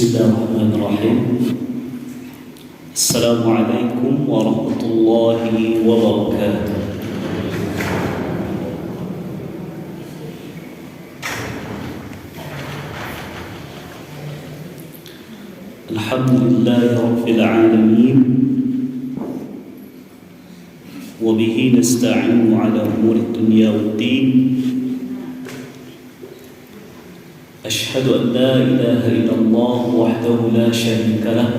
Bismillahirrahmanirrahim. Assalamualaikum warahmatullahi wabarakatuh. Alhamdulillahi rabbil alamin. Wa bihi nasta'inu ala umuri dunya waddin. أشهد أن لا إله إلا الله وحده لا شريك له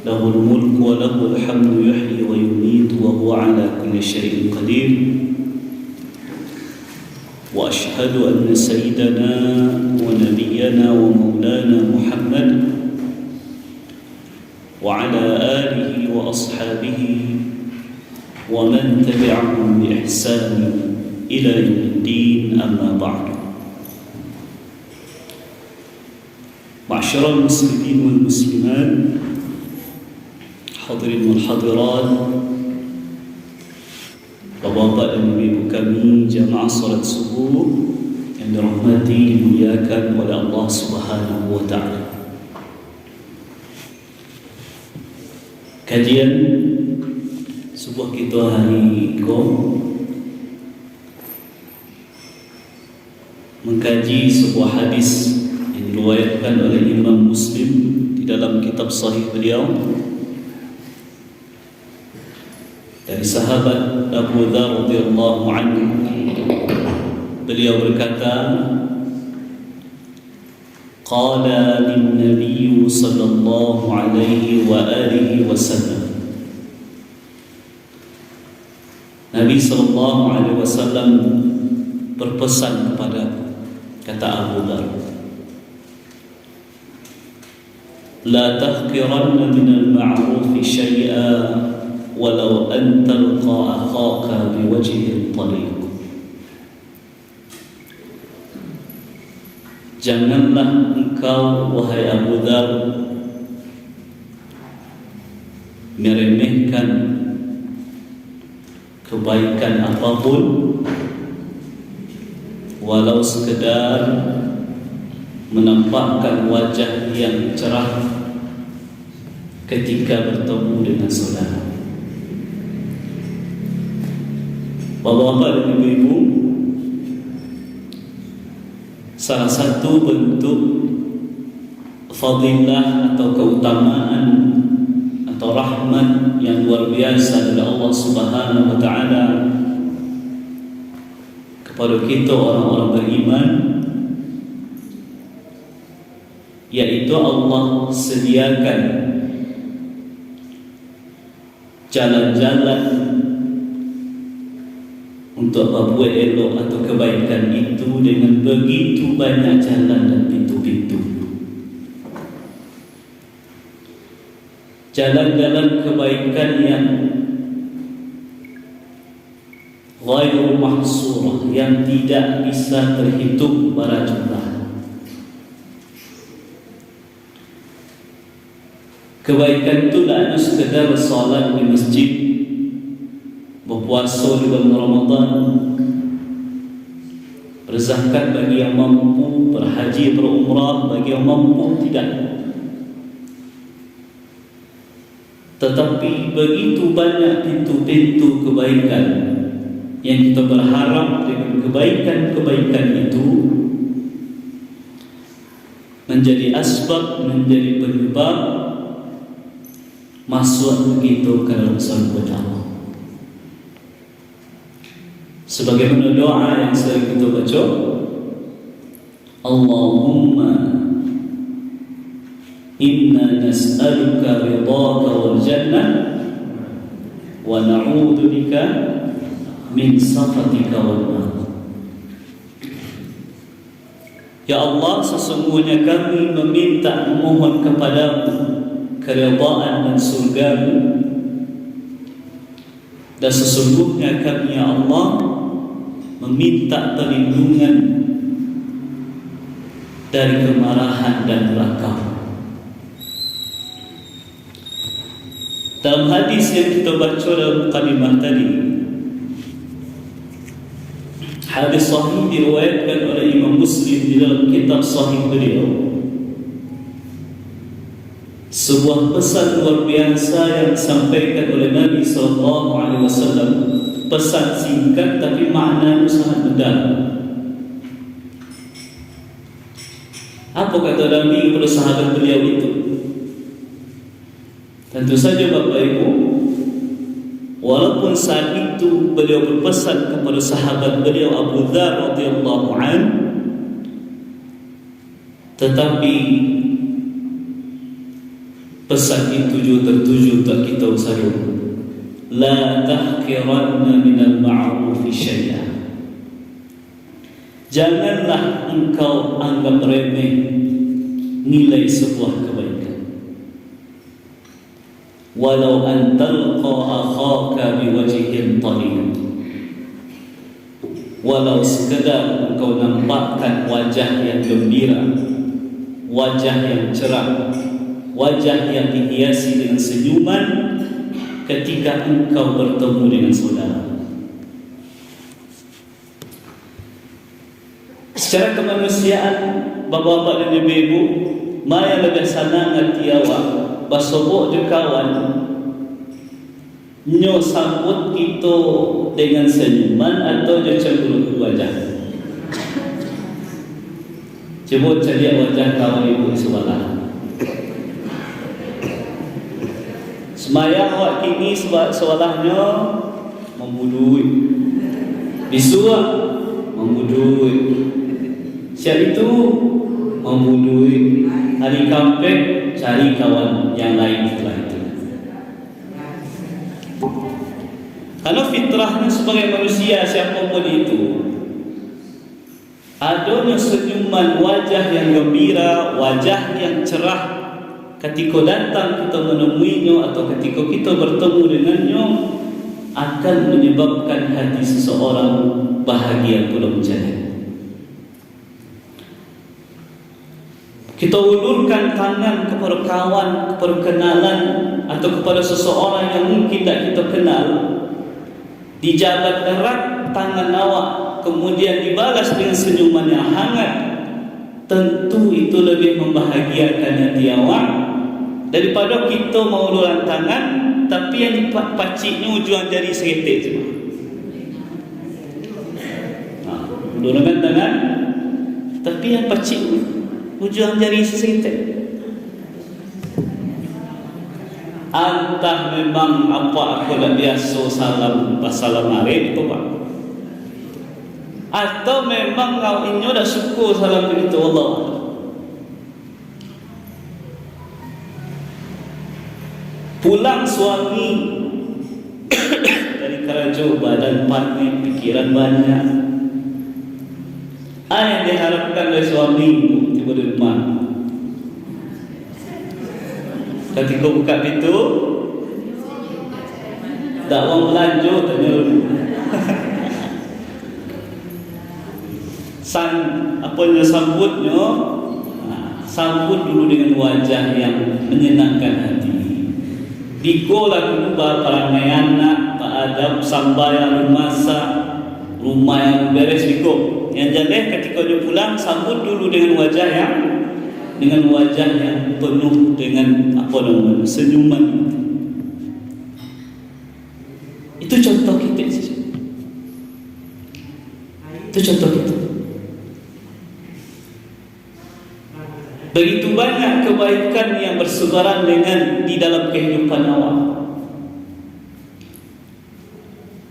له الملك وله الحمد يحيي ويميت وهو على كل شيء قدير وأشهد أن سيدنا ونبينا ومولانا محمد وعلى آله وأصحابه ومن تبعهم بإحسان إلى يوم الدين أما بعد. معشر المسلمين والمسلمات، hadirin wal hadirat, bapak-bapak dan ibu kami jamaah salat subuh yang dirahmati dimuliakan oleh Allah Subhanahu wa taala. Kajian subuh kita hari ini mengkaji sebuah hadis yang diriwayatkan oleh Imam Muslim di dalam kitab sahih beliau dari sahabat Abu Dzar radhiyallahu anhu. Beliau berkata, qala lin-nabiy sallallahu alaihi wa alihi wasallam, Nabi sallallahu alaihi wasallam berpesan kepada, kata Abu Dzar, la tahqiranna min al-ma'ruf shay'a walau an talqa akhaka biwajhin tariq. Janganlah engkau wahai Abu Dzar meremehkan kebaikan apapun, walau sekedar menampakkan wajah yang cerah ketika bertemu dengan saudara. Bapak-bapak dan ibu-ibu, salah satu bentuk fadilah atau keutamaan atau rahmat yang luar biasa dari Allah Subhanahu wa taala kepada kita orang-orang beriman, yaitu Allah sediakan jalan-jalan untuk membuat elok atau kebaikan itu dengan begitu banyak jalan dan pintu-pintu. Jalan-jalan kebaikan yang ghairu mahsurah, yang tidak bisa terhitung para jumlah. Kebaikan itu tak hanya sekedar salat di masjid, berpuasa di bulan Ramadan, berzakat bagi yang mampu, berhaji, berumrah bagi yang mampu, tidak. Tetapi begitu banyak pintu-pintu kebaikan yang kita berharap dengan kebaikan-kebaikan itu menjadi asbab, menjadi penyebab masuk kita ke dalam surga Allah. Sebagaimana doa yang sering kita baca, Allahumma inna nas'aluka ridhaka wal jannah wa na'udzu bika min sakhatika wal nar. Ya Allah, sesungguhnya kami memohon kepadamu keridhaan dan surgamu, dan sesungguhnya kami ya Allah meminta perlindungan dari kemarahan dan neraka. Dalam hadis yang kita baca dalam kalimah tadi, Hadis sahih diriwayatkan oleh Imam Muslim di dalam kitab sahih beliau. Sebuah pesan luar biasa yang disampaikan oleh Nabi SAW. Pesan singkat tapi maknanya sangat mendalam. Apa kata Nabi kepada sahabat beliau itu? Tentu saja Bapak Ibu, walaupun saat itu beliau berpesan kepada sahabat beliau Abu Dzar radhiyallahu anhu, tetapi pesan itu juga tertuju untuk kita usahakan. La tahqiranna minal ma'rufi syai'an. Janganlah engkau anggap remeh nilai sebuah kebaikan. Walau an talqa akhaka biwajhin talib. Walau sekadar engkau nampakkan wajah yang gembira, wajah yang cerah, wajah yang dihiasi dengan senyuman ketika engkau bertemu dengan saudara. Secara kemanusiaan, bapak-bapak dan ibu-ibu, maya lebih sangat tiawa basobok je kawan nyo sambut kita dengan senyuman atau je cemberut wajah. Coba cari wajah kawan ibu sebelah. Semaya awak kini sebelahnya membudui, bisuak membudui, siap itu membudui, hari kampek cari kawan yang lain setelah itu. Kalau fitrahnya sebagai manusia siapapun itu, adanya senyuman, wajah yang gembira, wajah yang cerah ketika datang kita menemuinya atau ketika kita bertemu dengannya, akan menyebabkan hati seseorang bahagia pula menjadi. Kita ulurkan tangan kepada kawan, kepada kenalan atau kepada seseorang yang mungkin tak kita kenal, dijabat erat tangan awak, kemudian dibalas dengan senyuman yang hangat, tentu itu lebih membahagiakan hati awak daripada kita mau ulurkan tangan tapi yang paciknya ujung jari seretik je. Ulurkan tangan tapi yang pacik ujung jari seretik. Entah memang apa aku dah biasa salam passalam arif tu Pak, atau memang kau ini dah syukur salam begitu Allah. Pulang suami dari kerja, badan panik, pikiran banyak. Apa yang diharapkan oleh suami tiba di rumah? Ketika buka pintu, tak mau belanja, tanya dulu. Sambutnya, sambut dulu dengan wajah yang menyenangkan hati. Dikolah dulu perangai anak, pak adab, sambayang masak, rumah yang beres diko. Yang jadi ketika dia pulang, sambut dulu dengan wajah yang penuh dengan senyuman. Itu contoh kita. Itu contoh kita. Begitu banyak kebaikan yang bersebaran dengan di dalam kehidupan awak.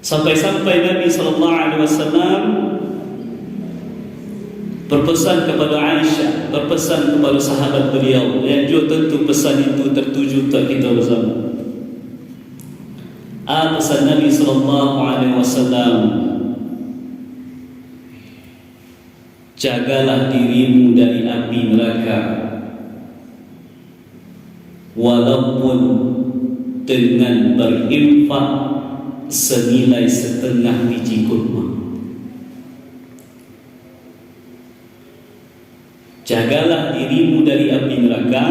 Sampai-sampai Nabi SAW berpesan kepada Aisyah, berpesan kepada sahabat beliau, yang juga tentu pesan itu tertuju untuk kita bersama. Pesan Nabi SAW, jagalah dirimu dari api neraka, walaupun dengan berinfak senilai setengah biji kurma. Jagalah dirimu dari api neraka,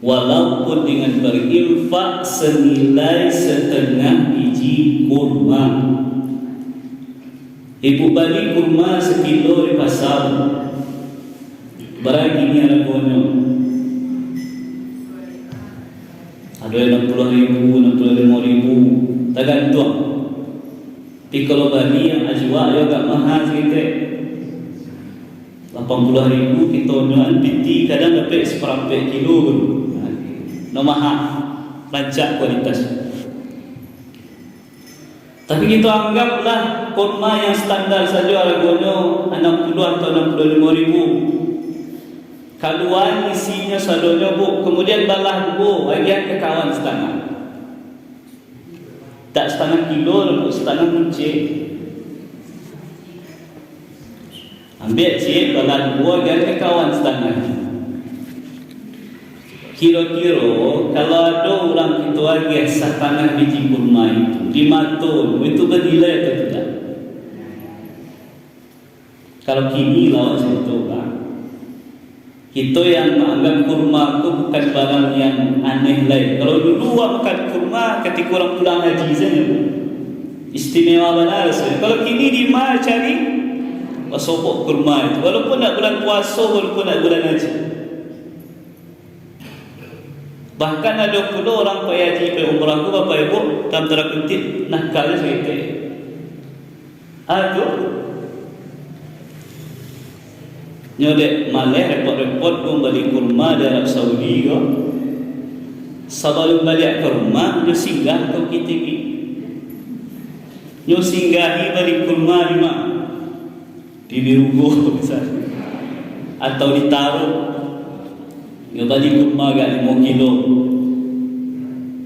walaupun dengan berinfak senilai setengah biji kurma. Ibu beli kurma sekilo di pasar, berapa gini harganya? Ada yang 60.000, 65.000, tergantung. Tapi kalau beli yang ajwa ya agak mahal sikit. 80.000 kita jual piti kadang dapat seperempat kilo pun. No mahal, rancak kualitas. Tapi kita anggaplah kurma yang standar saja harganya 60 atau 65.000. Kaluan isinya sadonya bu, kemudian balah bu, bagian ke kawan setengah. Tak setengah kilo, setengah kunci. Ambil cik, balah bu, bagian ke kawan setengah. Kira-kira kalau ada orang itu lagi setengah biji kurma itu 5 ton, itu bernilai atau tidak? Kalau kini lawan situ kan, kita yang menganggap kurma itu bukan barang yang aneh lain. Kalau dulu orang makan kurma ketika orang pulang haji saja, istimewa benar saja. Kalau kini di mana cari sopok kurma itu, walaupun nak bulan puasa, walaupun nak bulan haji. Bahkan ada pula orang pergi haji pergi umrah tu Bapak Ibu dalam tanda kutip nakalnya segitu. Aduh, nyodek malih repot-repot pun balik kurma di Arab Saudi ko. Sebelum balik ke rumah, dia singgah ke kita ni. Dia singgahi balik kurma di mana? Di Birugo misalnya, atau ditaruh. Dia balik kurma agak 5 kilo.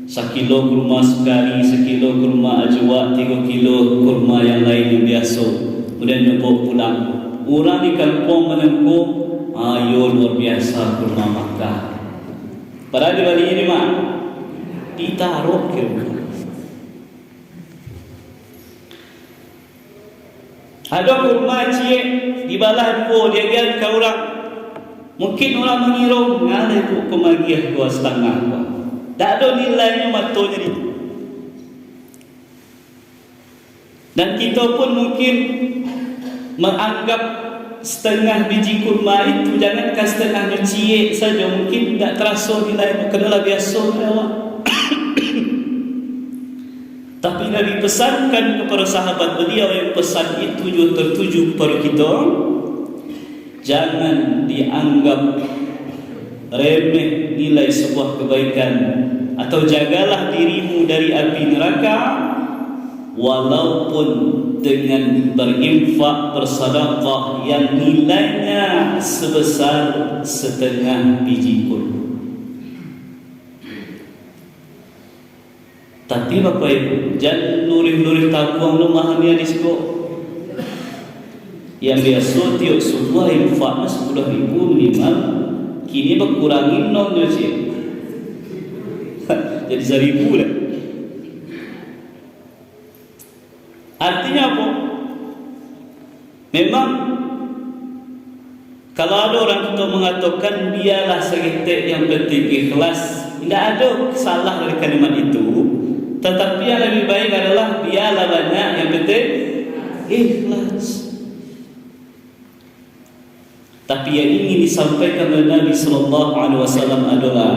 1 kilo kurma sekali, 1 kilo kurma ajwa, 3 kilo kurma yang lain yang biasa. Kemudian dia bawa pulang. Orang di kampung menempuh, ayo luar biasa kurma Makkah. Padahal di balik ini mak ditaruh ke rumah. Ada kurma cik dibalah dua, dia biar ke orang. Mungkin orang mengira mengalah itu kemagiah 2,5. Tak ada nilainya matonya itu. Dan kita pun mungkin menganggap setengah biji kurma itu jangankan setengahnya ciek saja, mungkin tidak terasa nilainya, kenalah biasa awak. Tapi Nabi pesankan kepada sahabat beliau yang pesan itu juga tertuju kepada kita. Jangan dianggap remeh nilai sebuah kebaikan, atau jagalah dirimu dari api neraka walaupun dengan berinfak bersedekah yang nilainya sebesar setengah biji kurma. Tapi Bapak Ibu, jangan lurih-lurih tabung rumah ni di situ. Yang biasa tiap sebuah infaknya 10.000 minimal, kini berkurangin nolnya cik. Jadi 1,000 dah. Artinya apa? Memang kalau ada orang kita mengatakan biarlah segetek yang penting ikhlas, tidak ada salah dari kalimat itu. Tetapi yang lebih baik adalah biarlah banyak yang penting ikhlas. Tapi yang ingin disampaikan oleh Nabi sallallahu alaihi wasallam adalah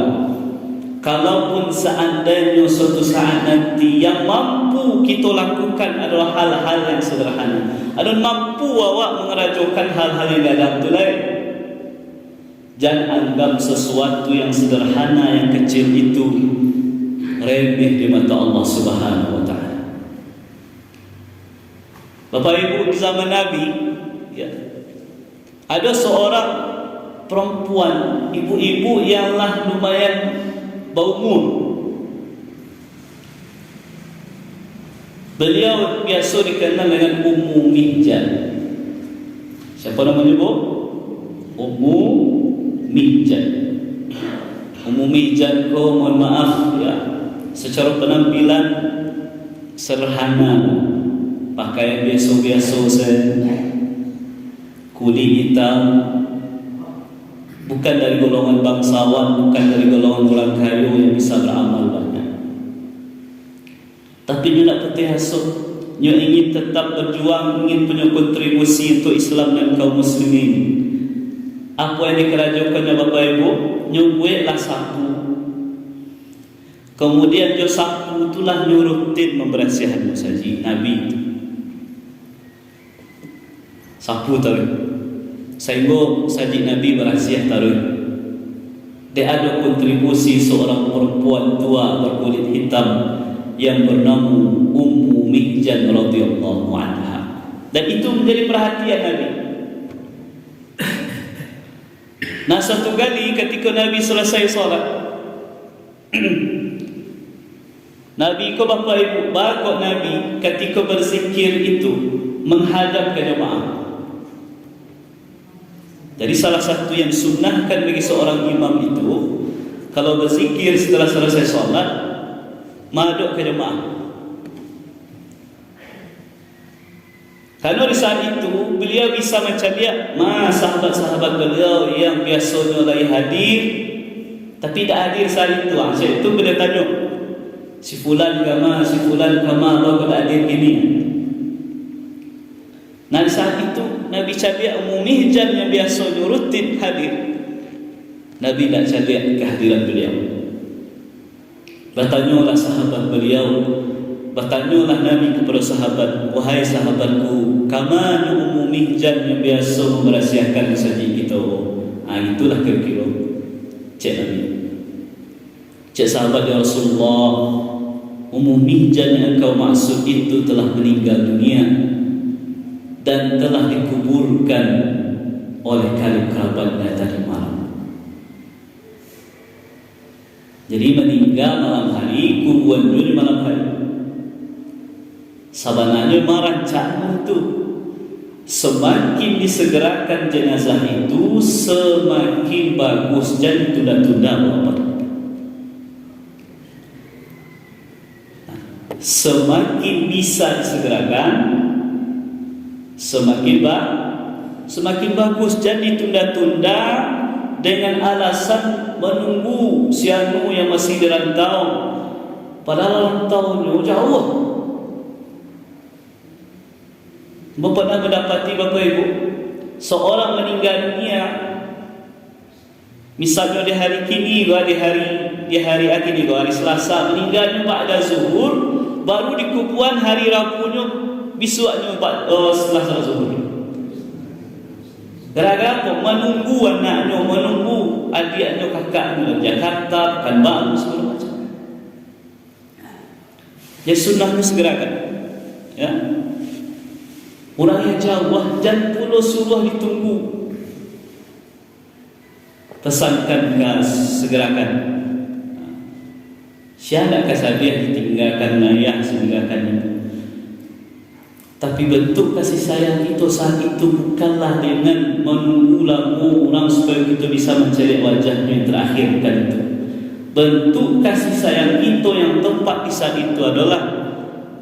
kalaupun seandainya suatu saat nanti yang mampu kita lakukan adalah hal-hal yang sederhana, ada mampu awak mengerajukan hal-hal yang dalam tu lain, jangan anggap sesuatu yang sederhana yang kecil itu remeh di mata Allah Subhanahu wa taala. Bapak Ibu, di zaman Nabi ya, ada seorang perempuan, ibu-ibu yang lumayan berumur. Beliau biasa dikenal dengan Ummu Mihjan. Siapa namanya bu? Ummu Mihjan. Ummu Mihjan ko, mohon maaf ya, secara penampilan sederhana, pakaian biasa-biasa saja, kulit hitam, bukan dari golongan bangsawan, bukan dari golongan orang kaya yang bisa beramal banyak. Tapi dia nak putih asuk, nyo ingin tetap berjuang, ingin punya kontribusi untuk Islam dan kaum muslimin, apa yang dikerajukannya Bapak Ibu, nyo buatlah sapu. Kemudian nyo sapu itulah nyo rutin membersihkan saji Nabi itu. Sapu taruh. Sehingga saji Nabi berasiah taruh. Dia ada kontribusi seorang perempuan tua berkulit hitam yang bernama Ummu Mihjan radhiyallahu anha. Dan itu menjadi perhatian Nabi. Nah, satu kali ketika Nabi selesai solat, Nabi ko Bapak Ibu, bakok Nabi ketika berzikir itu menghadap ke jemaah. Jadi salah satu yang sunnahkan bagi seorang imam itu, kalau berzikir setelah selesai solat, maduk ke jemaah. Karena di saat itu beliau bisa macam lihat sahabat-sahabat beliau yang biasanya lagi hadir, tapi tidak hadir saat itu. Saat itu beliau tanya, si fulan kama, baru hadir gini. Nah, di saat itu Nabi caliak Ummu Mihjan yang biasa rutin hadir. Nabi tak caliak kehadiran beliau. Bertanyalah sahabat beliau, bertanyalah Nabi kepada sahabat, wahai sahabatku, kamana Ummu Mihjan yang biasa merahsiakan saji kita. Itulah kira-kira cik Nabi. Cik sahabat ya Rasulullah, Ummu Mihjan yang engkau maksud itu telah meninggal dunia dan telah dikuburkan oleh karib kerabatnya tadi malam. Jadi meninggal malam hari, kuburan di malam hari. Sabananya merancang itu semakin disegerakan jenazah itu semakin bagus, dan tunda-tunda Bapak. Semakin bisa disegerakan, semakin bagus. Jadi tunda-tunda dengan alasan menunggu si anu yang masih dirantau, padahal rantaunya jauh. Bapak pernah mendapati Bapak Ibu, seorang meninggal dunia, misalnya di hari kini, di hari ini, hari Selasa, meninggalnya ba'da zuhur, baru dikuburan hari Rabunya, besoknya setelah salat zuhur. Gara-gara apa? Menunggu anaknya, menunggu adiknya, kakaknya di Jakarta, kan bang, segala macam. Ya sunnahnya segerakan. Ya. Orang yang jauh dan pulau suruh ditunggu. Pesankan segerakan. Siapa kasabiah ditinggalkan ayah, meninggalkan ibu. Tapi bentuk kasih sayang itu saat itu bukanlah dengan menunggu lama orang supaya kita bisa mencari wajahnya yang terakhir kan itu. Bentuk kasih sayang itu yang tepat di saat itu adalah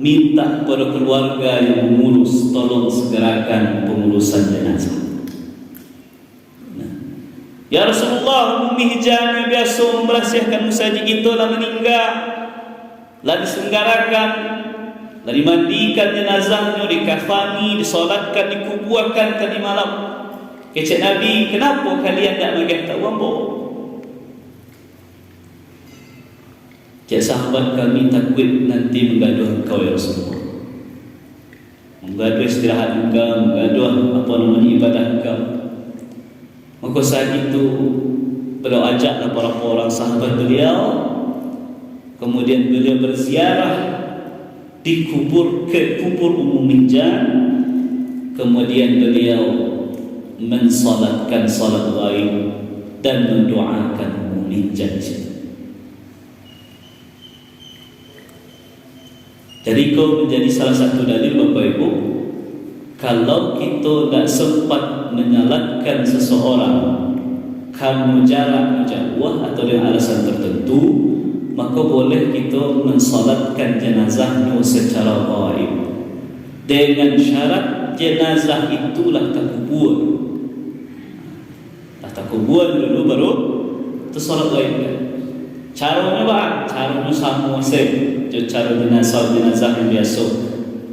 minta kepada keluarga yang mengurus, tolong segerakan pengurusan jenazah. Ya Rasulullah, Ummu Mihjan yang biasa membersihkan musajid itu lah meninggal, lah diselenggarakan, lah dimandikan jenazahnya, dikafani, disolatkan, dikuburkan tadi malam. Kecik Nabi, kenapa kalian tak bagi tahu apa? Cik sahabat kami takut nanti menggaduh engkau ya Rasulullah, menggaduh istirahat engkau, menggaduh apa namanya ibadah engkau. Maka saat itu beliau ajaklah para orang sahabat beliau, kemudian beliau berziarah di kubur Ummu Mihjan, kemudian beliau mensalatkan salat ghaib dan mendoakan Ummu Mihjan. Jadi kau menjadi salah satu dalil Bapak Ibu, kalau kita tak sempat menyalatkan seseorang karena jarak jauh atau dengan alasan tertentu, maka boleh kita mensalatkan jenazahnya secara ghaib dengan syarat jenazah itulah terkubur. Terkubur dulu baru tersalat ghaib. Caranya apa? Caranya sama saja. Cara jenazah yang biasa.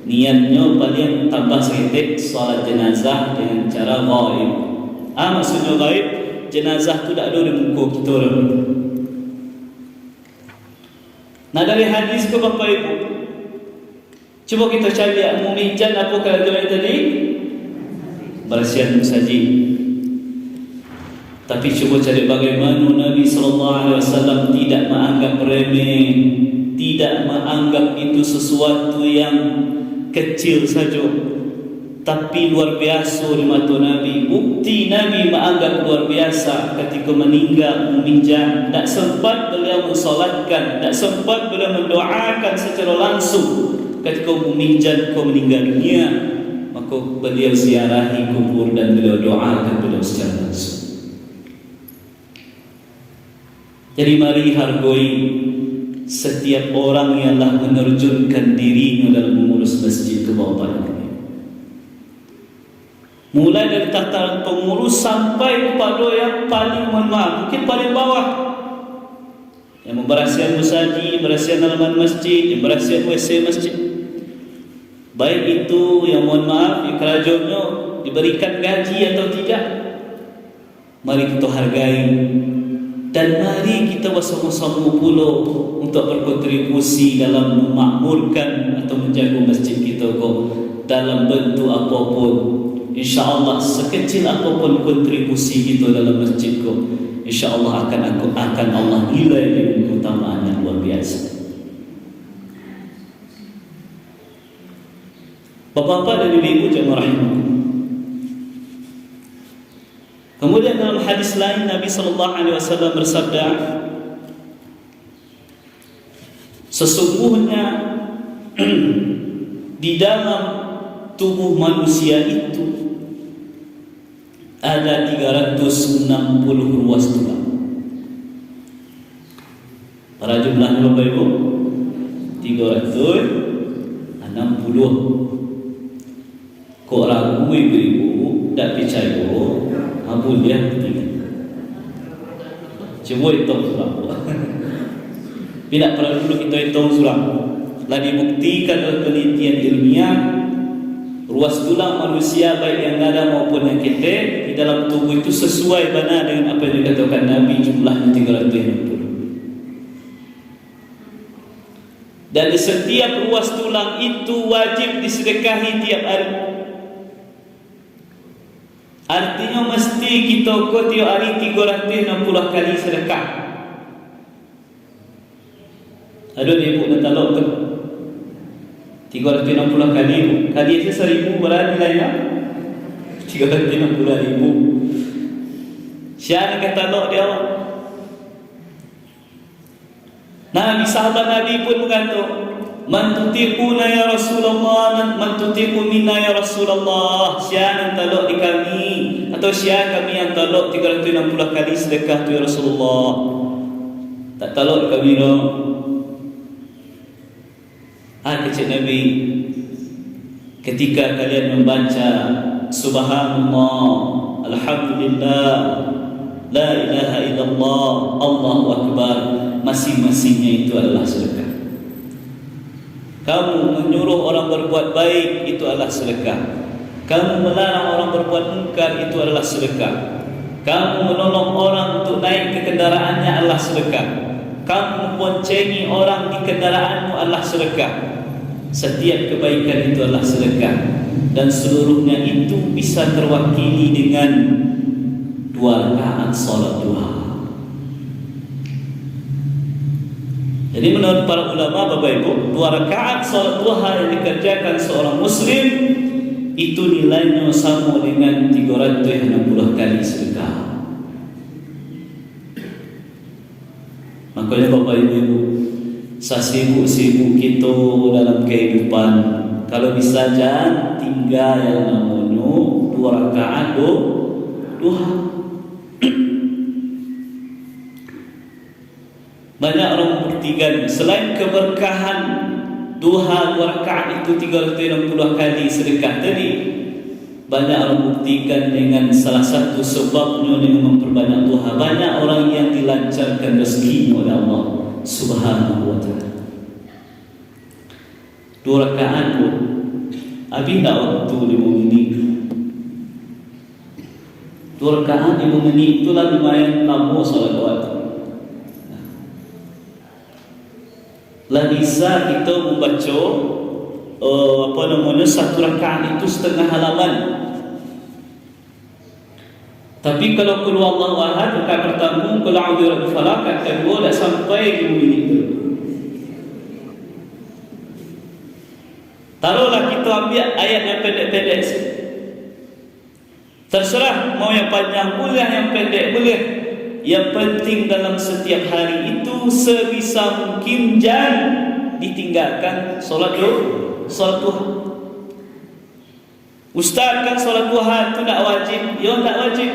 Niatnya paling tambah sedikit solat jenazah dengan cara gaib. Maksudnya gaib, jenazah tu tak ada di muka kita. Nah, dari hadis ke Bapak Ibu, cuba kita cari mumijan apa kerajaan tadi? Bersihan musajid. Tapi cuba cari bagaimana Nabi SAW tidak menganggap remeh, tidak menganggap itu sesuatu yang kecil saja, tapi luar biasa di mata Nabi. Bukti Nabi menganggap luar biasa ketika meninggal meminjam, tak sempat beliau mensolatkan, tak sempat beliau mendoakan secara langsung ketika meminjam meninggal dunia, maka beliau ziarahi kubur dan beliau doakan beliau secara langsung. Jadi mari hargai setiap orang yang telah menerjunkan dirinya dalam mengurus masjid ke bawah ini. Mulai dari tataran pengurus sampai kepada yang paling mungkin paling bawah, yang memberasihan musajid, memberasihan halaman masjid, yang memberasihan WC masjid. Baik itu yang mohon maaf, yang kerajaannya diberikan gaji atau tidak, mari kita hargai. Dan mari kita bersama-sama pula untuk berkontribusi dalam memakmurkan atau menjaga masjid kita dalam bentuk apapun. InsyaAllah sekecil apapun kontribusi kita dalam masjid InsyaAllah akan Allah nilai dengan keutamaan yang luar biasa. Bapak-bapak dan ibu-ibu jemaah rahimakumullah. Kemudian dalam hadis lain Nabi SAW bersabda, sesungguhnya di dalam tubuh manusia itu ada 360 ruas tulang. Para jumlahnya Bapak Ibu 360. Kok ragu ibu-ibu tak percaya? Abu dia cuba hitung sulam. Tidak perlu dulu kita hitung sulam. Telah dibuktikan oleh penelitian ilmiah, ruas tulang manusia baik yang ada maupun yang ketek di dalam tubuh itu sesuai benar dengan apa yang dikatakan Nabi, jumlahnya 360. Dan di setiap ruas tulang itu wajib disedekahi tiap hari. Artinya mesti kita tiap hari 360 kali sedekah. Ada ibu dan talak tu 360 kali. Kali itu 1000 berapa nilainya? 360,000. Siapa kata talak dia? Nabi sahabat Nabi pun berkata, man tutiquna ya Rasulullah, man tutiqu minna ya Rasulullah. Siapa yang talak di kami, atau siapa kami yang talak 360 kali sedekah tu ya Rasulullah? Tak talak kami no. Kecil Nabi, ketika kalian membaca Subhanallah, Alhamdulillah, La ilaha illallah, Allahu Akbar, masing-masingnya itu adalah sedekah. Kamu menyuruh orang berbuat baik, itu adalah sedekah. Kamu melarang orang berbuat munkar, itu adalah sedekah. Kamu menolong orang untuk naik ke kendaraannya adalah sedekah. Kamu memboncengi orang di kendaraanmu adalah sedekah. Setiap kebaikan itu adalah sedekah, dan seluruhnya itu bisa terwakili dengan 2 rakaat salat duha. Jadi menurut para ulama Bapak Ibu, 2 rakaat salat duha yang dikerjakan seorang muslim itu nilainya sama dengan 360 kali sedekah. Makanya Bapak Ibu, sesibuk-sibuk kita dalam kehidupan, kalau bisa jangan tinggal yang namanya 2 rakaat duha. Banyak orang membuktikan selain keberkahan duha 2 rakaat itu 360 kali sedekah tadi, banyak orang membuktikan dengan salah satu sebabnya dengan memperbanyak duha. Banyak orang yang dilancarkan rezekinya oleh Allah Subhanahu wa ta'ala. 2 rakaat pun Habis tak waktu 5 minit. 2 rakaat 5 minit itulah lumayan lama solat waktu. Lah bisa kita membaca satu rakaat itu setengah halaman. Tapi kalau qul huwallahu ahad rakaat pertama, qul a'udzu birabbil falaq rakaat kedua dah sampai 5 minit tu. Taruhlah kita ambil ayat yang pendek-pendek sikit. Terserah mau yang panjang boleh, yang pendek boleh. Yang penting dalam setiap hari itu sebisa mungkin jangan ditinggalkan solat duha. Ustaz, kan solat duha itu tak wajib. Ya, tak wajib.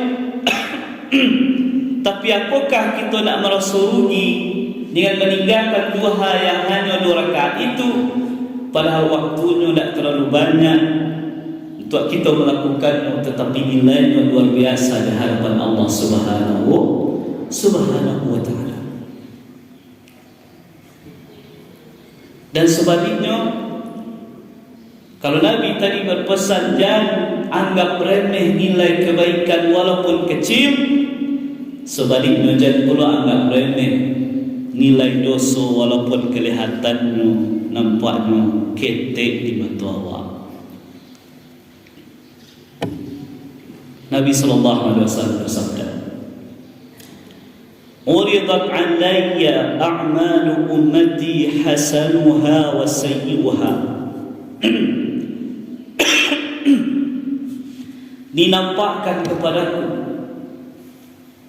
Tapi apakah kita nak merasa rugi dengan meninggalkan duha yang hanya 2 rakaat itu, padahal waktunya tak terlalu banyak untuk kita melakukannya, tetapi nilainya luar biasa di hadapan Allah Subhanahu wa ta'ala. Dan sebaliknya, kalau Nabi tadi berpesan jangan anggap remeh nilai kebaikan walaupun kecil, sebaliknya jangan pula anggap remeh nilai dosa walaupun kelihatannya nampaknya ketek di mata awak. Nabi SAW bersabda, "Uridat 'alayya a'malu ummati hasanuha wa sayyi'uha." Dinampakkan kepadaku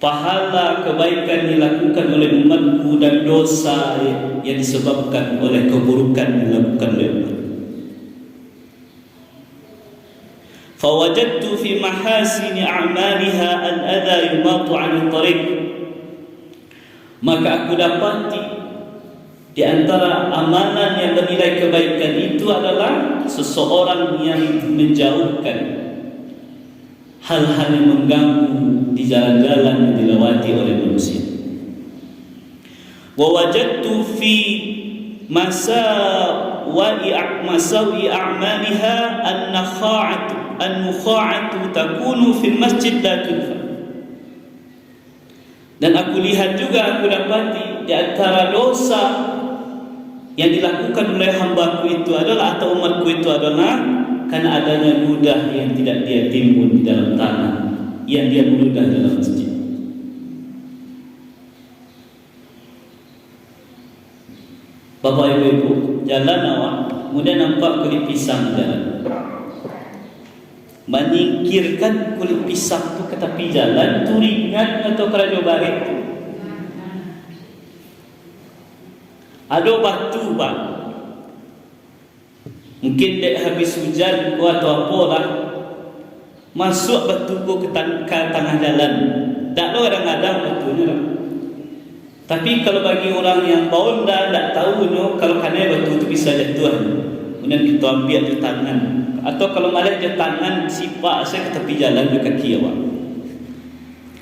pahala kebaikan dilakukan oleh umatku dan dosa yang disebabkan oleh keburukan dilakukan oleh umat. Fawajadtu fi mahasini a'maliha al-adha yumatu 'anil tariq. Maka aku dapati di antara amalan yang bernilai kebaikan itu adalah seseorang yang menjauhkan hal-hal yang mengganggu di jalan-jalan yang dilewati oleh manusia. Wa wajadtu fi masawi a'maliha an-nukha'atu takunu fil masjid la tulfa. Dan aku lihat juga, aku dapati di antara dosa yang dilakukan oleh hambaku itu adalah, atau umatku itu adalah, karena adanya ludah yang tidak dia timbun di dalam tanah, yang dia meludah dalam masjid. Bapak ibu, jalan awak kemudian nampak kulit pisang jalan. Menyingkirkan kulit pisang tu ke tepi jalan tu ringan atau kerja baik tu. Ada batu pak, mungkin dek habis hujan atau apalah, masuk batu ke tengah jalan. Tak tahu kadang-kadang batunya. Tapi kalau bagi orang yang baul dah tak tahu no, kalau kena batu tu bisa jatuh. Kemudian kita ambil di tangan, atau kalau malah di tangan sipak saya ke tepi jalan di kaki awak.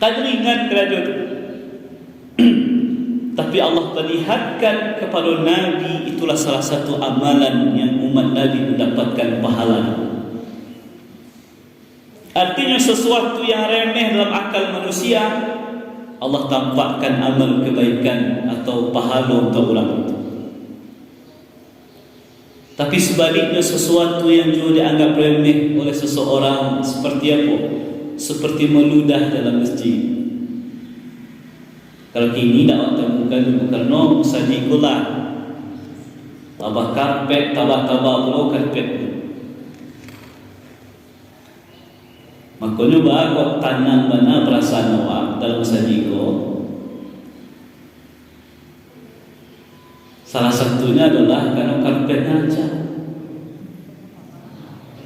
Kan ringan kerja tu. Tapi Allah perlihatkan kepada Nabi, itulah salah satu amalan yang umat Nabi mendapatkan pahala. Artinya sesuatu yang remeh dalam akal manusia, Allah tampakkan amal kebaikan atau pahala untuk orang itu. Tapi sebaliknya, sesuatu yang juga dianggap remeh oleh seseorang seperti apa? Seperti meludah dalam masjid. Kalau kini tak temukan juga kerana sajikulah tabah karpet, tabah-tabah pula karpet. Makanya bahawa tanam mana perasaan awak dalam sajiko. Salah satunya adalah karena karpetnya aja.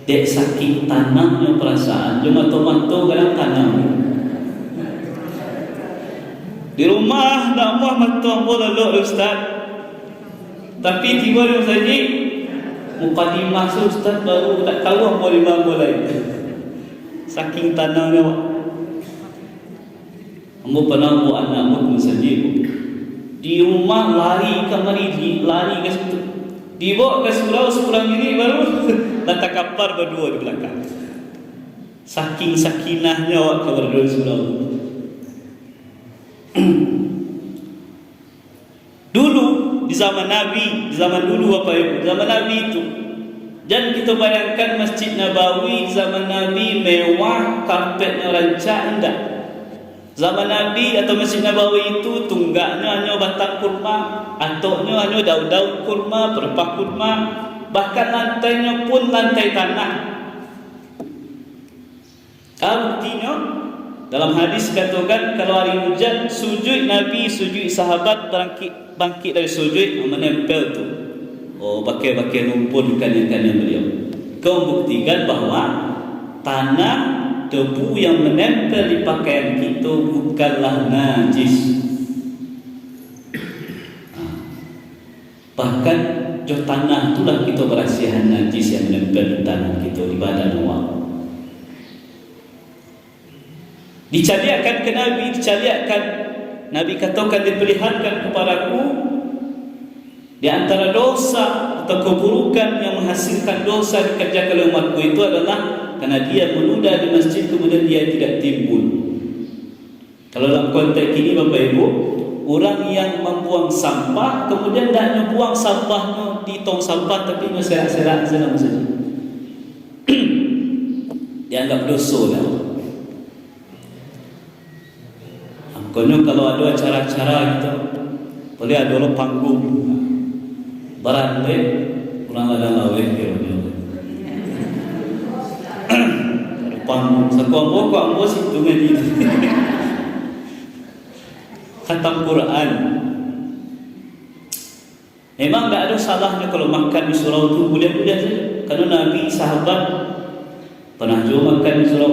Dek saking tanamnya perasaan, cuma tomato kadang tanam. Di rumah nak buat mata bola lelok ustaz. Tapi tiba dia saja mukadimah ustaz baru tak tahu apa lima bola itu. Saking tanamnya. Ambo pernah buat anak mukmin saja. Di rumah lari ke mari, lari ke situ. Dibawa ke surau 10 minit baru lantak kapar berdua di belakang. Saking sakinahnya awak berdua di surau. Dulu di zaman Nabi, di zaman dulu Bapak Ibu, zaman Nabi itu, dan kita bayangkan Masjid Nabawi zaman Nabi mewah, karpetnya rancak, indah. Zaman Nabi atau Masjid Nabawi itu tunggaknya hanya batang kurma, atoknya hanya daun-daun kurma, perpah kurma, bahkan lantainya pun lantai tanah. Artinya dalam hadis katakan kalau hari hujan sujud Nabi, sujud sahabat bangkit dari sujud menempel tu. Oh, pakai lumpur di kanan-kanan beliau. Kau buktikan bahawa tanah debu yang menempel di pakaian kita bukanlah najis. Bahkan jauh tanah itulah kita berasihan najis yang menempel di tanah kita, di badan awak. Dicaliakan ke Nabi, dicaliakan Nabi katakan diperlihatkan kepadaku di antara dosa atau keburukan yang menghasilkan dosa dikerjakan oleh umatku itu adalah karena dia meludah di masjid kemudian dia tidak timbul. Kalau dalam konteks ini Bapak Ibu, orang yang membuang sampah kemudian tidak buang sampahnya di tong sampah tapi serak-serak dalam masjid, dianggap dosa lah. Konyo kalau ada acara-acara gitu, boleh ada lo panggung, barang le, kurang ada lawe kira-kira. Panggung, sekuang ambo situ ngedi. Khatam Quran. Memang tak ada salahnya kalau makan di surau itu boleh-boleh saja. Karena Nabi sahabat pernah juga makan di surau.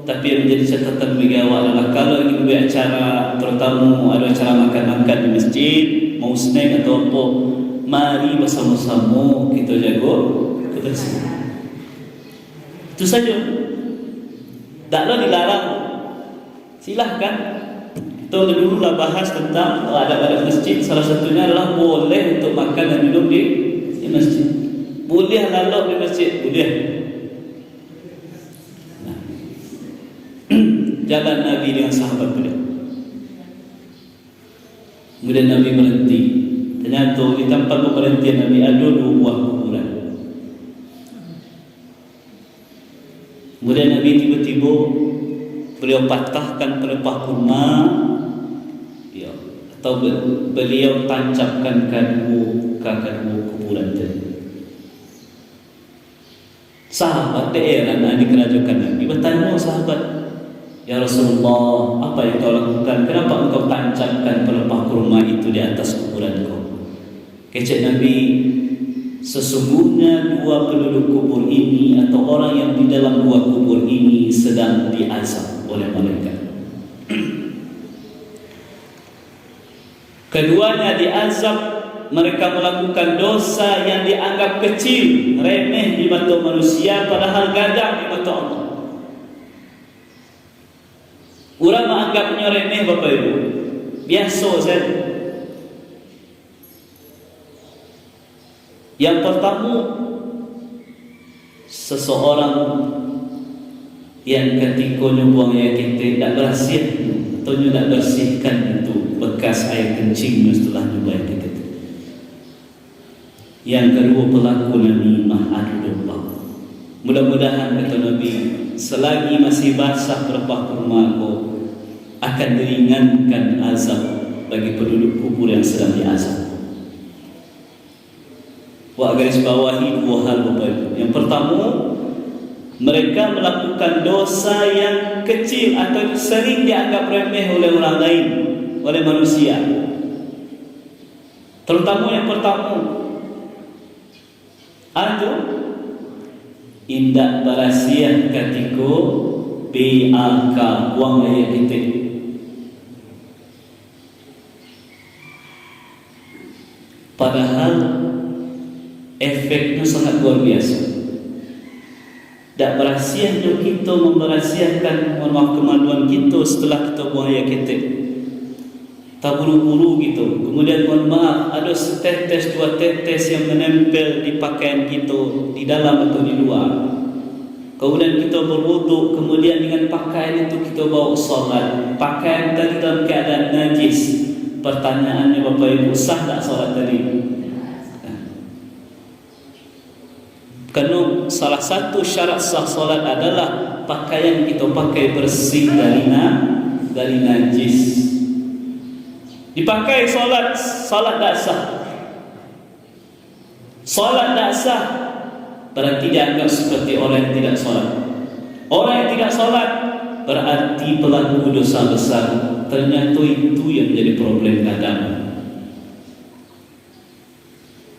Tapi yang menjadi catatan bagi awak adalah kalau ingin buat acara, terutama ada acara makan-makan di masjid, mau snack atau apa, mari bersama-sama kita jaga kebersihan. Itu saja. Taklah dilarang. Silahkan. Kita dululah bahas tentang adab-adab masjid. Salah satunya adalah boleh untuk makan dan minum di masjid. Boleh lalu di masjid, boleh. Jalan Nabi dengan sahabat beliau. Kemudian Nabi berhenti. Ternyata di tempat berhentian Nabi ada 2 buah kuburan. Kemudian Nabi tiba-tiba beliau patahkan pelepah kurma, ya, atau beliau tancapkan kedua kuburan tadi. Sahabat daerah di kerajaan Nabi bertanya sahabat, ya Rasulullah, apa yang kau lakukan? Kenapa engkau tancapkan pelepah kurma itu di atas kuburan kau? Kecek Nabi, sesungguhnya 2 penduduk kubur ini atau orang yang di dalam 2 kubur ini sedang diazab oleh malaikat. Keduanya diazab, mereka melakukan dosa yang dianggap kecil, remeh di mata manusia, padahal gagah di mata Allah. Orang menganggapnya remeh Bapak Ibu, biasa saja. Yang pertama, seseorang yang ketika buang air kita tidak bersih atau tidak bersihkan itu bekas air kencingnya setelah buang air kita. Yang kedua, pelaku namimah adu domba. Mudah-mudahan kata Nabi, selagi masih basah pelepah kurma kau, akan diringankan azab bagi penduduk kubur yang sedang diazab. Wa garis bawahi 2 hal Bapak Ibu. Yang pertama, mereka melakukan dosa yang kecil atau sering dianggap remeh oleh orang lain, oleh manusia. Terutama yang pertama, atau indak barasiah ketika BAK buang air kita. Padahal efeknya sangat luar biasa. Tak berasiahnya kita memberasiahkan kemaluan kita setelah kita buang air ketek. tak buru-buru gitu. Kemudian mohon maaf, ada setetes dua tetes yang menempel di pakaian kita, di dalam atau di luar. Kemudian kita berwuduk, kemudian dengan pakaian itu kita bawa solat. Pakaian tadi dalam keadaan najis. Pertanyaannya Bapak Ibu, sah tak solat tadi? Kerana salah satu syarat sah solat adalah pakaian kita pakai bersih dari najis. Dipakai solat tak sah. Solat tak sah berarti dianggap seperti orang yang tidak solat. Orang yang tidak solat berarti pelaku dosa besar. Ternyata itu yang menjadi problem agama.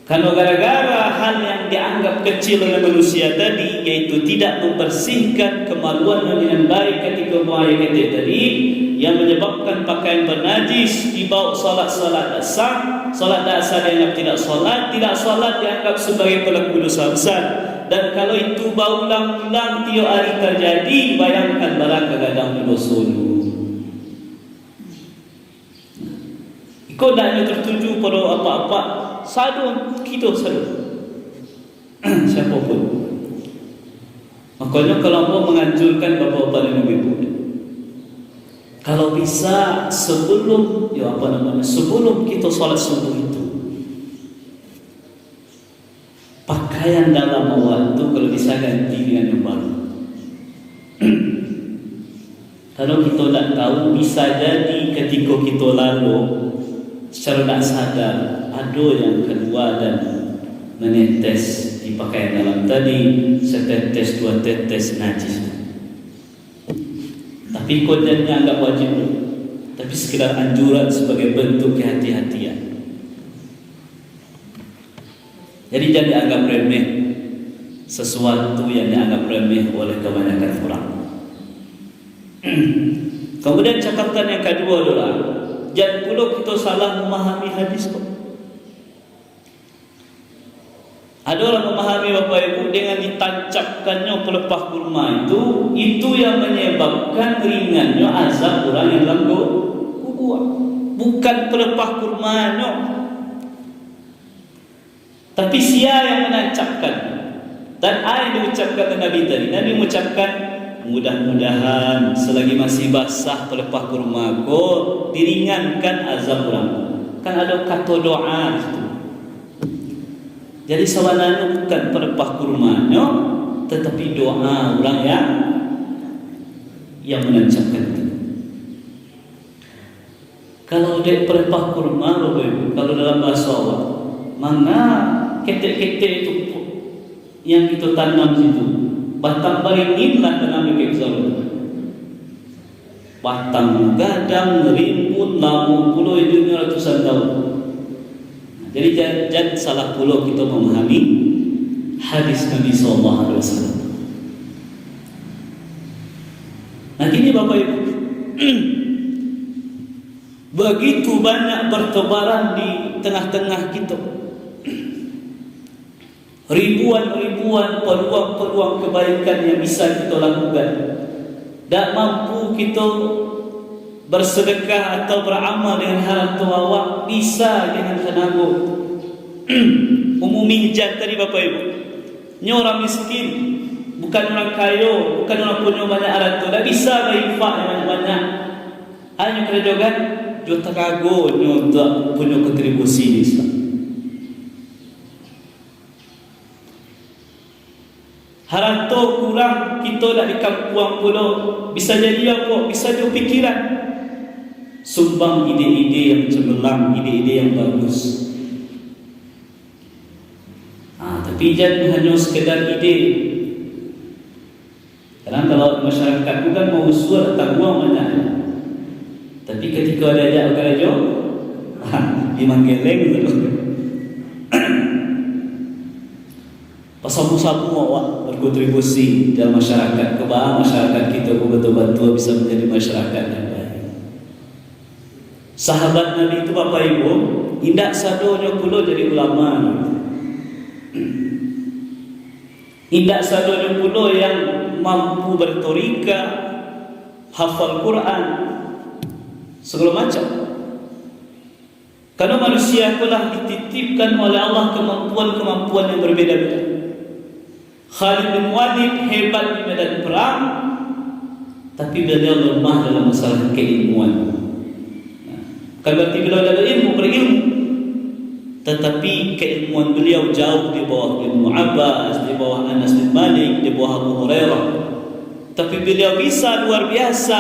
Karena gara-gara hal yang dianggap kecil oleh manusia tadi, yaitu tidak membersihkan kemaluannya dengan baik ketika buang air ketik tadi, yang menyebabkan pakaian bernajis, dibawa solat tak sah, solat tak sah dianggap tidak solat dianggap sebagai pelaku dosa besar. Dan kalau itu berulang-ulang tiap hari terjadi, bayangkan barang kadang dosa dulu. Kau tak tertuju pada apa-apa, sadu kita sadu. Siapa pun. Makanya kalau mau menganjurkan bapak-bapak dan ibu-ibu, kalau bisa sebelum sebelum kita solat subuh itu, pakaian dalam waktu kalau bisa ganti dengan yang baru. Kalau kita tak tahu, bisa jadi ketika kita lalu secara tak sadar ada yang kedua dan menetes di pakaian dalam tadi, setetes dua tetes najis. Tapi kodenya anggap wajib, tapi sekedar anjuran sebagai bentuk kehati-hatian. Jadi jangan dianggap remeh sesuatu yang dianggap remeh oleh kebanyakan orang. Kemudian catatan yang kedua adalah jangan pula kita salah memahami hadis kok. Ada orang memahami Bapak Ibu dengan ditancapkannya pelepah kurma itu yang menyebabkan ringannya azab orang yang dalam kubur. Bukan pelepah kurmanya, tapi sia yang menancapkan. Dan apa yang diucapkan Nabi tadi? Nabi mengucapkan mudah-mudahan selagi masih basah pelepah kurma kau diringankan azab orang. Kan ada kata doa itu. Jadi sebenarnya bukan pelepah kurmanya, tetapi doa orang yang menancapkan itu. Kalau dia pelepah kurma, kalau dalam bahasa awam, mana ketek-ketek itu yang kita tanam situ, batang beringinlah tanam kekzalu. Batang gadang, rimbun, lamu, puluh dunia ratusan tahun. Jadi jangan salah pula kita memahami hadis Nabi SAW. Nah ini Bapak Ibu, begitu banyak bertebaran di tengah-tengah kita, ribuan-ribuan peluang-peluang kebaikan yang bisa kita lakukan. Tak mampu kita bersedekah atau beramal dengan harta awak, bisa dengan tenaga. Umumi hijab tadi Bapak Ibu, ini orang miskin, bukan orang kaya, bukan orang punya banyak harta, tak bisa berinfak yang banyak. Hanya kerja kan juta kago untuk punya kontribusi di Islam. Harta kurang kita nak dikampung pula, bisa jadi apa? Bisa jadi pikiran. Sumbang ide-ide yang cemerlang, ide-ide yang bagus. Tapi jangan hanya sekedar ide. Karena kalau masyarakat bukan mau usul tak buang banyak. Tapi ketika ada ajak kerja, dimanggeleng tu. Pasamu-samu awak berkontribusi dalam masyarakat, kebaya masyarakat kita betul-betul bisa menjadi masyarakat yang baik. Sahabat Nabi itu Bapak Ibu, indak sadonya pula jadi ulama. Indak sadonya pula yang mampu bertorika, hafal Quran, segala macam. Karena manusia telah dititipkan oleh Allah kemampuan-kemampuan yang berbeda-beda. Khalid bin Walid hebat di medan perang, tapi beliau lemah dalam masalah keilmuan. Kan berarti beliau ada ilmu, berilmu, tetapi keilmuan beliau jauh di bawah Ibnu Abbas, di bawah Anas bin Malik, di bawah Abu Hurairah. Tapi beliau bisa luar biasa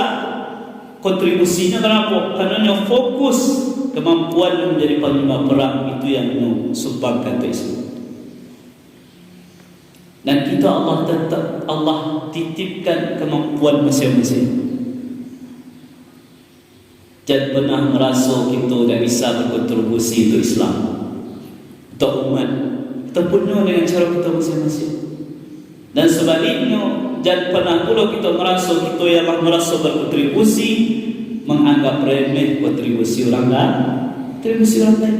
kontribusinya. Kenapa? Karena fokus kemampuan menjadi panglima perang itu yang sumbangkan ke Islam. Dan kita Allah titipkan kemampuan masing-masing. Jangan pernah merasa kita tidak bisa berkontribusi untuk Islam, untuk umat. Kita punya dengan cara kita masing-masing. Dan sebaliknya, jangan pernah pula kita merasa kita ialah merasa berkontribusi, menganggap remeh kontribusi orang lain. Kontribusi orang lain.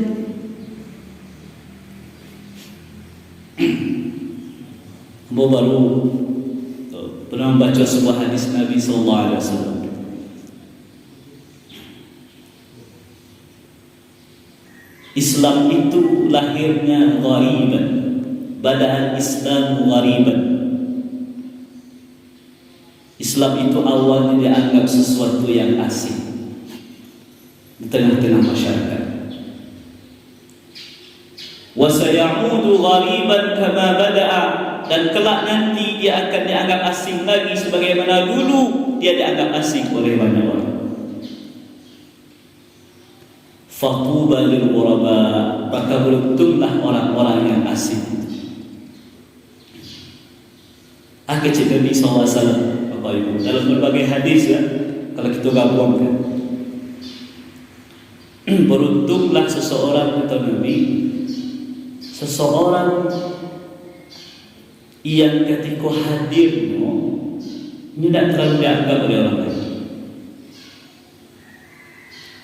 Baru pernah membaca sebuah hadis Nabi SAW. Islam itu lahirnya ghariban, bada'al Islam ghariban. Islam itu awalnya dianggap sesuatu yang asing di tengah-tengah masyarakat. Wa sayaudu ghariban kama bada'a, dan kelak nanti dia akan dianggap asing lagi sebagaimana dulu dia dianggap asing oleh banyak orang. Fatuba lil ghuraba, maka beruntunglah orang-orang yang asing. Kecil Nabi SAW, Bapak Ibu, dalam berbagai hadis ya, kalau kita gabungkan, beruntunglah seseorang, kata Nabi, seseorang yang ketika hadirnya tidak terlalu dianggap oleh orang lain.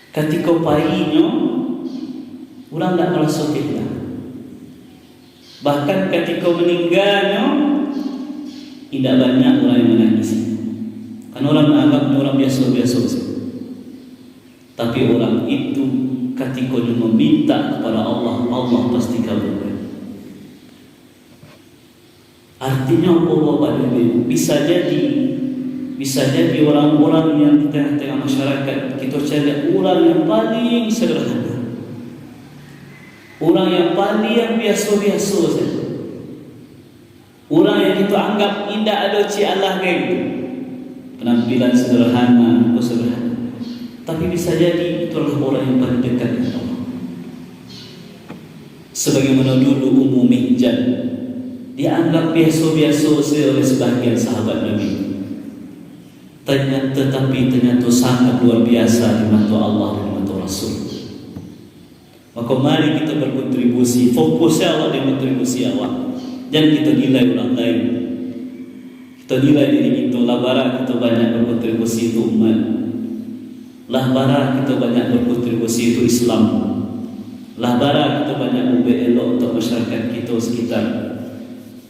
Ketika pahitnya, orang tidak merasa kehilangan. Bahkan ketika meninggalnya, tidak banyak orang yang menangis. Karena orang menganggapnya orang biasa-biasa saja. Tapi orang itu ketika dia meminta kepada Allah, Allah pasti kabulkan. Artinya Allah bisa jadi orang-orang yang di tengah-tengah masyarakat kita cari orang yang paling sederhana, orang yang paling biasa-biasa saja, orang yang kita anggap indah ada Allah kayak gitu, penampilan sederhana, sederhana, tapi bisa jadi itulah orang yang paling dekat dengan Allah. Sebagaimana dulu Ummu Mihjan dianggap biasa-biasa oleh sebagian sahabat Nabi, tetapi ternyata sangat luar biasa di mata Allah dan di mata Rasul. Maka mari kita berkontribusi, fokusnya awak dan kontribusi awak. Jangan kita nilai orang lain. Kita nilai diri kita, lah barang kita banyak berkontribusi itu umat, lah barang kita banyak berkontribusi itu Islam, lah barang kita banyak membuat elok untuk masyarakat kita sekitar.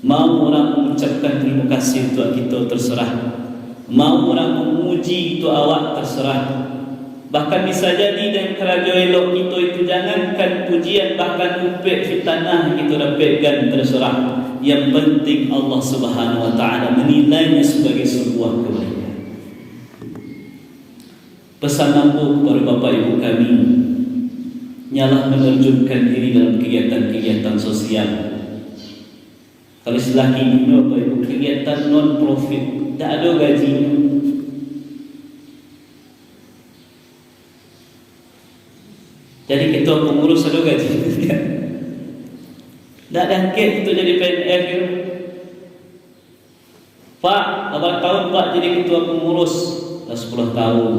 Mau orang mengucapkan terima kasih untuk kita, terserah. Mau orang memuji itu awak, terserah. Bahkan bisa jadi dan keraja elok kita itu jangankan pujian, bahkan upek fitanah kita dapatkan, terserah. Yang penting Allah Subhanahu wa taala menilainya sebagai sebuah kebaikan. Pesan aku kepada Bapak Ibu kami, nyalah menerjunkan diri dalam kegiatan-kegiatan sosial. Kalau istilah kini Bapak Ibu, kegiatan non profit, tak ada gajinya. Jadi ketua pengurus ada gaji, tak ada angket untuk jadi PNS gitu. Pak, berapa tahun Pak jadi ketua pengurus? Dah 10 tahun.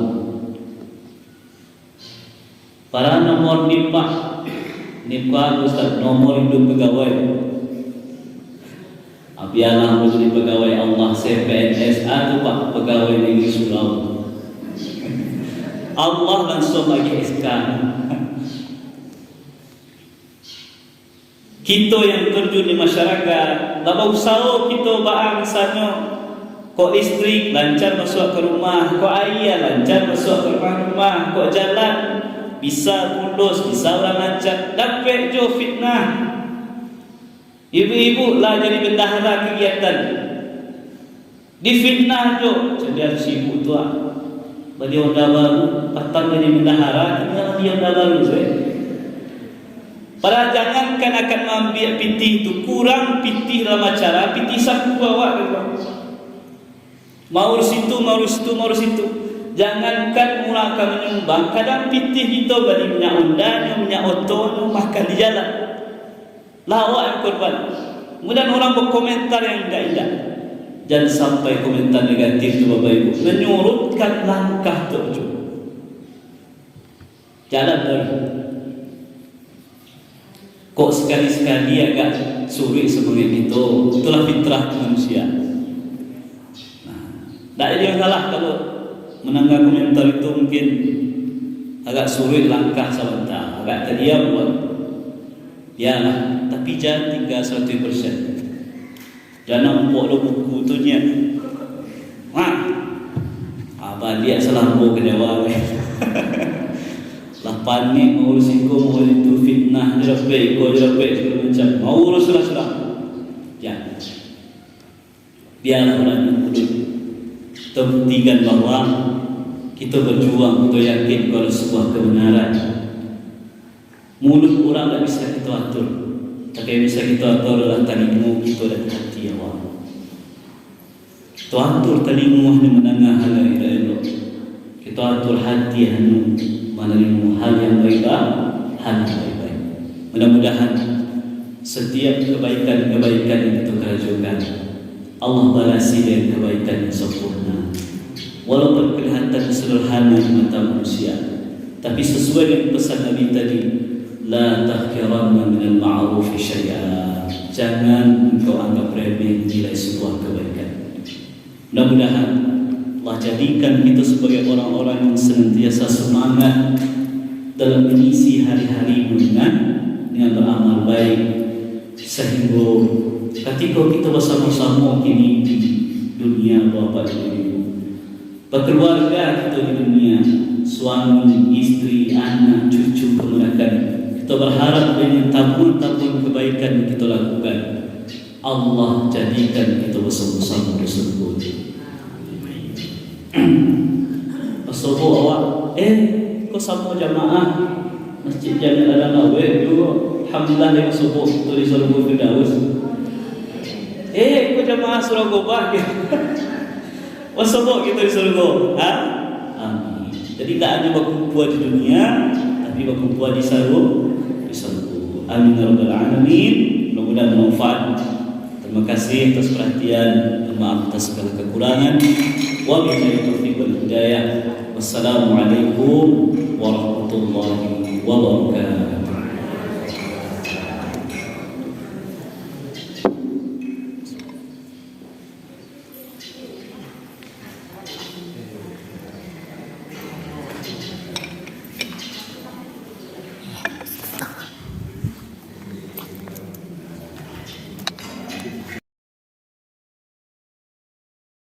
Para nomor NIPA, Ustaz, nomor hidup pegawai. Apialah menjadi pegawai Allah, saya PNS atau Pak pegawai negeri Surau. Allah langsung bagi SK. Kita yang terjun di masyarakat, tak usaha kita bangsanya, kok listrik lancar masuk ke rumah, kok air lancar masuk ke rumah, kok jalan bisa mulus, bisa orang ajak, dapat jo fitnah. Ibu-ibu lah jadi bendahara kegiatan, difitnah jo, jadi sibuk tua. Bagi orang baru, patang jadi bendahara, tinggal dia orang baru saya. Padahal jangankan akan mengambil pitih itu, kurang pitih dalam acara, pitih saku bawa mau situ, mau situ, mau situ. Jangankan mula akan menyumbang, kadang pitih kita bagi minyak undang, minyak oto, makan di jalan. Lawak yang korban. Kemudian orang berkomentar yang indah-indah. Jangan sampai komentar negatif itu Bapak Ibu menyurutkan langkah tu. Jalan lagi. Kok sekali-sekali agak sulit seperti itu. Itulah fitrah manusia. Tak ada yang salah kalau menanggapi komentar itu mungkin agak sulit langkah sebentar, agak terdiam buat. Ya lah, tapi jangan tinggal 100%. Jangan nampak lo buku tu nya. Abang dia selambung ke Jawa. Lah panik mau urus mau itu fitnah jerapek segala macam. Mau urus sudah. Ya. Biarlah orang yang kudus. Kita buktikan bahawa kita berjuang untuk yakin kalau sebuah kebenaran. Mulut orang tak bisa kita atur, tapi yang bisa kita atur adalah telinga kita dan hati awak. Kita atur telinga hanya mendengar hal yang elok. Kita atur hati hanya menerima hal yang baik, hal yang baik. Mudah-mudahan setiap kebaikan-kebaikan yang kita kerjakan Allah balasi dengan kebaikan yang sempurna. Walaupun kelihatan sederhana di mata manusia, tapi sesuai dengan pesan Nabi tadi, la tahkiranna minal ma'ruf syai'a. Jangan engkau anggap remeh nilai sebuah kebaikan. Mudah-mudahan Allah jadikan kita sebagai orang-orang yang senantiasa semangat dalam mengisi hari-hari dengan beramal baik, sehingga ketika kita bersama-sama kini di dunia Bapak Ibu, berkeluarga kita di dunia, suami, istri, anak, cucu, kemudian kita berharap dengan tabung-tabung kebaikan yang kita lakukan, Allah jadikan kita bersama-sama bersyukur. Bersyukur awak, kau sama jamaah Masjid Jamil Al-Nawawi dulu, alhamdulillah yang subuh tulis Surga Firdaus. Kau jamaah surah Gobah ke? Bersyukur kita di surga. Amin. Jadi tak hanya berkumpul di dunia, tapi berkumpul di surga. Amin ya rabbal alamin. Mudah-mudahan bermanfaat. Terima kasih atas perhatian dan maaf atas segala kekurangan. Wabillahi taufiq wal hidayah. Wassalamualaikum warahmatullahi wabarakatuh.